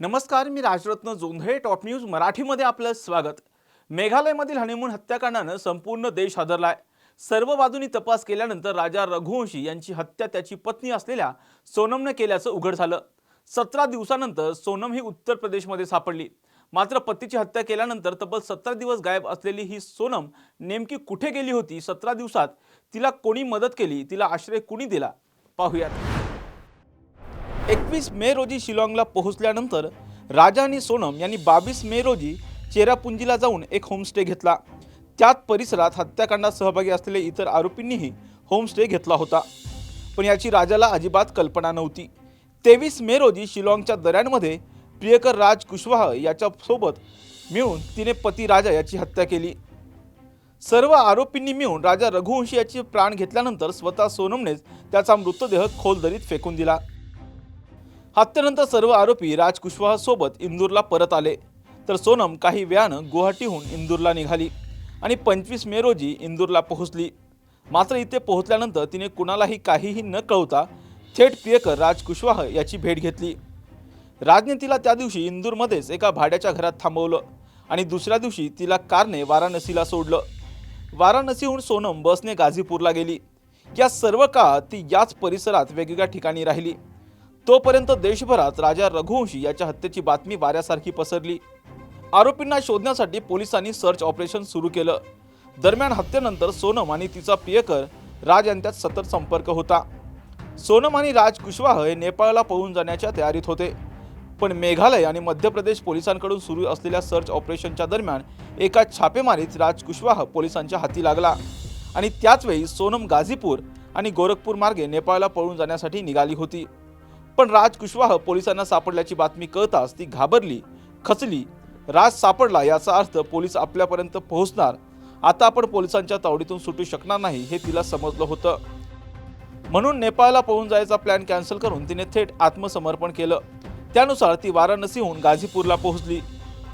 नमस्कार, मी Rajratna Jondhale. Top news मराठीमध्ये आपलं स्वागत. मेघालयमधील हनीमून हत्याकांडानं संपूर्ण देश हादरलाय. सर्व बाजूंनी तपास केल्यानंतर राजा रघुवंशी यांची हत्या त्याची पत्नी असलेल्या सोनमने केल्याचं उघड झालं. 17 दिवसानंतर सोनम ही उत्तर प्रदेशमध्ये सापडली. मात्र पतीची हत्या केल्यानंतर तब्बल 17 दिवस गायब असलेली ही सोनम नेमकी कुठे गेली होती? 17 दिवसात तिला कोणी मदत केली? तिला आश्रय कुणी दिला? पाहूयात. 21 मे रोजी शिलाँगला पोहोचल्यानंतर राजा आणि सोनम यांनी 22 मे रोजी चेरापुंजीला जाऊन एक होमस्टे घेतला. त्यात परिसरात हत्याकांडात सहभागी असलेले इतर आरोपींनीही होमस्टे घेतला होता. पण याची राजाला अजिबात कल्पना नव्हती. 23 मे रोजी शिलाँगच्या दऱ्यांमध्ये प्रियकर राज कुशवाह याच्यासोबत मिळून तिने पती राजा याची हत्या केली. सर्व आरोपींनी मिळून राजा रघुवंशी याचे प्राण घेतल्यानंतर स्वतः सोनमनेच त्याचा मृतदेह खोल दरीत फेकून दिला. हत्येनंतर सर्व आरोपी राज कुशवाह सोबत इंदूरला परत आले, तर सोनम काही वेळानं गुवाहाटीहून इंदूरला निघाली आणि 25 मे रोजी इंदूरला पोहोचली. मात्र इथे पोहोचल्यानंतर तिने कुणालाही काहीही न कळवता थेट प्रियकर राज कुशवाह याची भेट घेतली. राजने तिला त्या दिवशी इंदूरमध्येच एका भाड्याच्या घरात थांबवलं आणि दुसऱ्या दिवशी तिला कारने वाराणसीला सोडलं. वाराणसीहून सोनम बसने गाझीपूरला गेली. या सर्व काळात ती याच परिसरात वेगवेगळ्या ठिकाणी राहिली. तोपर्यंत देशभरात राजा रघुवंशी याच्या हत्येची बातमी वाऱ्यासारखी पसरली. आरोपींना शोधण्यासाठी पोलिसांनी सर्च ऑपरेशन सुरू केलं. दरम्यान हत्येनंतर सोनम आणि तिचा प्रियकर राज यांच्यात सतत संपर्क होता. सोनम आणि राज कुशवाह हे नेपाळला पळून जाण्याच्या तयारीत होते. पण मेघालय आणि मध्य प्रदेश पोलिसांकडून सुरू असलेल्या सर्च ऑपरेशनच्या दरम्यान एका छापेमारीत राज कुशवाह पोलिसांच्या हाती लागला आणि त्याचवेळी सोनम गाझीपूर आणि गोरखपूर मार्गे नेपाळला पळून जाण्यासाठी निघाली होती. पण राज कुशवाह पोलिसांना सापडल्याची बातमी कळताच ती घाबरली, खचली. राज सापडला याचा अर्थ पोलीस आपल्यापर्यंत पोहोचणार, आता आपण पोलिसांच्या तावडीतून सुटू शकणार नाही हे तिला समजलं होतं. म्हणून नेपाळला पळून जायचा प्लॅन कॅन्सल करून तिने थेट आत्मसमर्पण केलं. त्यानुसार ती वाराणसीहून गाझीपूरला पोहोचली.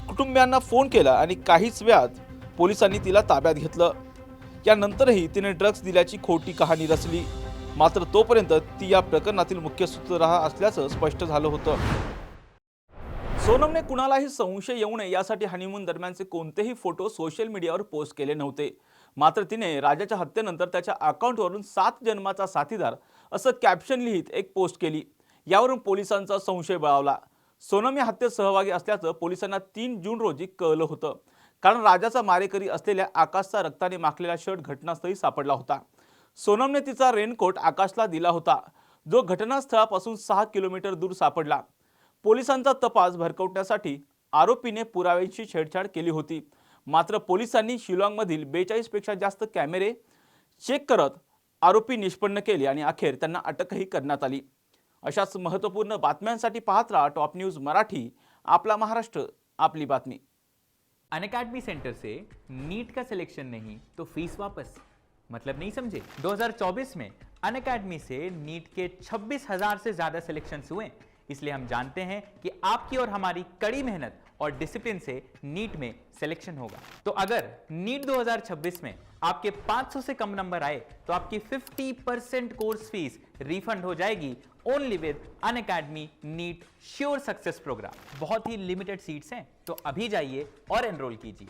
कुटुंबियांना फोन केला आणि काहीच वेळात पोलिसांनी तिला ताब्यात घेतलं. यानंतरही तिने ड्रग्ज दिल्याची खोटी कहाणी रचली. मात्र तोपर्यंत ती या प्रकरणातील मुख्य सूत्रधार असल्याचं स्पष्ट झालं होतं. सोनमने कुणालाही संशय येऊ नये यासाठी हनीमून दरम्यानचे कोणतेही फोटो सोशल मीडियावर पोस्ट केले नव्हते. मात्र तिने राजाच्या हत्येनंतर त्याच्या अकाउंटवरून 7 जन्माचा साथीदार असं कॅप्शन लिहित एक पोस्ट केली. यावरून पोलिसांचा संशय बळावला. सोनम या हत्येत सहभागी असल्याचं पोलिसांना 3 जून रोजी कळलं होतं, कारण राजाचा मारेकरी असलेल्या आकाशचा रक्ताने माखलेला शर्ट घटनास्थळी सापडला होता. सोनमने तिचा रेनकोट आकाशला दिला होता, जो घटनास्थळापासून 6 किलोमीटर दूर सापडला. पोलिसांचा तपास भरकवण्यासाठी आरोपीने पुराव्यांशी छेडछाड केली होती. मात्र पोलिसांनी शिलाँगमधील 42 पेक्षा जास्त कॅमेरे चेक करत आरोपी निष्पन्न केले आणि अखेर त्यांना अटकही करण्यात आली. अशाच महत्त्वपूर्ण बातम्यांसाठी पाहत राहा टॉप न्यूज मराठी. आपला महाराष्ट्र, आपली बातमी. अनअकैडमी सेंटर से नीट का सिलेक्शन नहीं तो फीस वापस, मतलब नहीं समझे। 2024 में अनअकैडमी से नीट के 26,000 से ज्यादा सिलेक्शंस हुए, इसलिए हम जानते हैं कि आपकी और हमारी कड़ी मेहनत और डिसिप्लिन से नीट में सिलेक्शन होगा। तो अगर नीट 2026 में आपके 500 से कम नंबर आए तो आपकी 50% कोर्स फीस रिफंड हो जाएगी, ओनली विद अनअकैडमी नीट श्योर सक्सेस प्रोग्राम। बहुत ही लिमिटेड सीट्स हैं, तो अभी जाइए और एनरोल कीजिए।